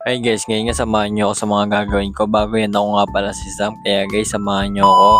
Ay guys, ngayon nga samahan niyo ako sa mga gagawin ko. Bago yan ako nga pala si Sam. Kaya guys, samahan niyo ako.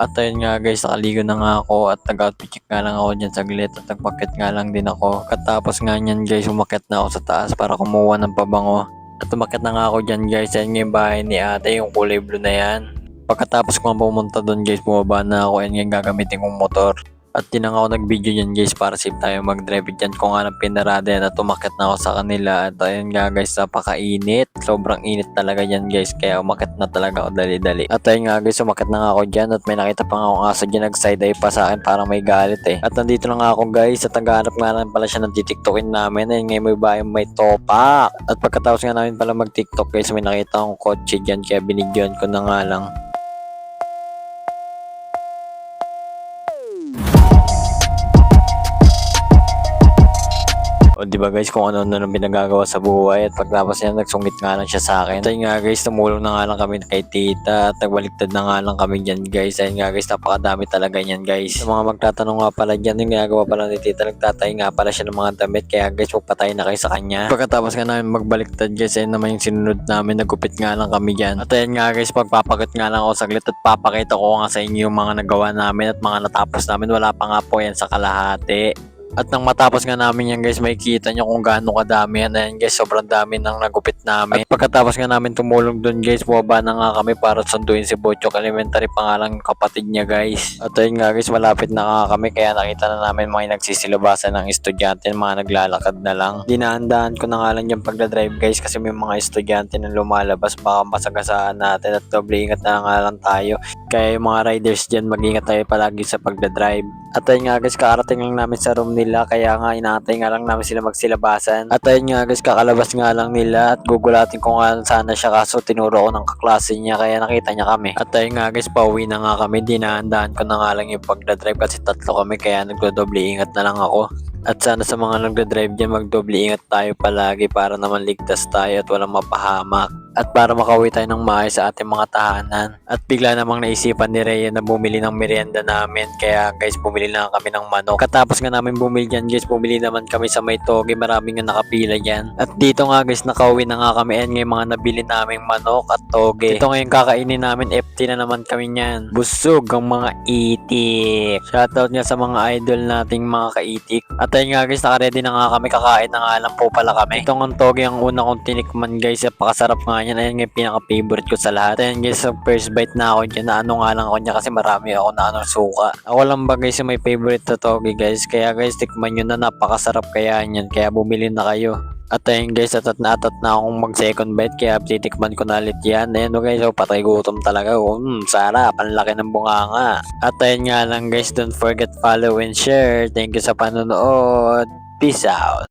At ayun nga guys, nakaligo na nga ako at nag-outfit check nga lang ako dyan saglit at nagpakit nga lang din ako. Katapos nga nyan guys, umakit na ako sa taas para kumuha ng pabango. At umakit na nga ako dyan guys, yan nga yung bahay ni ate, yung kulay blue na yan. Pagkatapos ko nga pumunta doon guys, bumaba na ako, yan nga yung gagamitin kong motor. At din na nga ako nag-video dyan guys para safe tayo mag-drive dyan ko nga ng pinarada yan at umakit na ako sa kanila. At ayun nga guys, napakainit. Sobrang init talaga dyan guys, kaya umakit na talaga ako dali-dali. At ayun nga guys, umakit na nga ako dyan at may nakita pa nga akong aso dyan nag-side eye pa sa akin parang may galit eh. At nandito na nga ako guys at naghahanap nga lang pala siya ng titiktokin namin. Ayun nga may bahay may topak. At pagkatapos nga namin pala mag-tiktok guys, may nakita akong kotse dyan kaya binidyoan ko na nga lang. O di ba guys, kung ano-ano nang pinagagawa sa buhay at pagtapos niya nagsungit nga lang siya sa akin. Ayun nga guys, tumulong na nga lang kami kay tita at nagbaliktad na nga lang kami dyan guys. Ayun nga guys, napakadami talaga niyan guys. Sa mga magtatanong nga pala dyan, yung ginagawa pala ni tita, nagtatay nga pala siya ng mga damit. Kaya guys, magpatay na kayo sa kanya. Pagkatapos nga namin magbaliktad guys, ayun naman yung sinunod namin, nagupit nga lang kami dyan. At ayun nga guys, pagpapakit nga lang ako saglit at papakita ko nga sa inyo yung mga nagawa namin at mga natapos namin. Wala pa nga po yan sa kalahati. At nang matapos nga namin yan guys, makikita nyo kung gaano kadami yan. Ayan guys, sobrang dami nang nagupit namin. At pagkatapos nga namin tumulong dun guys, bumaba na nga kami para sunduin si Bochok. Elementary pa nga lang kapatid niya guys. At ayun nga guys, malapit na nga kami kaya nakita na namin mga nagsisilabasan ng estudyante, mga naglalakad na lang. Dinahandaan ko na nga lang yung pagdadrive guys kasi may mga estudyante na lumalabas, baka masagasaan natin at doble ingat na nga lang tayo. Kaya yung mga riders dyan, mag-ingat tayo palagi sa pagdadrive. At ayun nga guys, kakarating lang namin sa room nila kaya nga inaantay nga lang namin sila magsilabasan. At ayun nga guys, kakalabas nga lang nila at gugulatin ko nga sana siya kaso tinuro ko ng kaklase niya kaya nakita niya kami. At ayun nga guys, pauwi na nga kami, dinahandaan ko na nga lang yung pagdadrive kasi tatlo kami kaya nagdodoble ingat na lang ako. At sana sa mga nagdadrive dyan, magdoble ingat tayo palagi para naman ligtas tayo at walang mapahamak. At para makauwi tayo ng maayos sa ating mga tahanan. At bigla namang naisipan ni Rhea na bumili ng merienda namin. Kaya guys, bumili lang kami ng manok. Katapos nga namin bumili dyan guys, bumili naman kami sa may toge. Maraming nga nakapila dyan. At dito nga guys, nakauwi na nga kami. Ayan nga yung mga nabili naming manok at toge. Ito nga yung kakainin namin. FT na naman kami nyan. Busog ang mga itik. Shoutout nga sa mga idol nating mga kaitik. At ayun nga guys, nakaready na nga kami. Kakain na nga lang po pala kami. Ito nga toge ang una kong tinikman guys. Napakasarap nga yan. Ayan nga yung pinaka-favorite ko sa lahat. Ayan guys, sa first bite na ako dyan. Na ano nga lang ako niya kasi marami ako na anong suka. Ako lang ba guys yung may favorite na toge guys. Kaya guys, tikman nyo na, napakasarap kaya yan. Kaya bumili na kayo. At ayun guys, atat na akong mag second bite kaya titikman ko na ulit yan. Ayan guys, so patay gutom talaga. Sarap, ang laki ng bunganga. At ayun nga lang guys, don't forget follow and share. Thank you sa panonood. Peace out.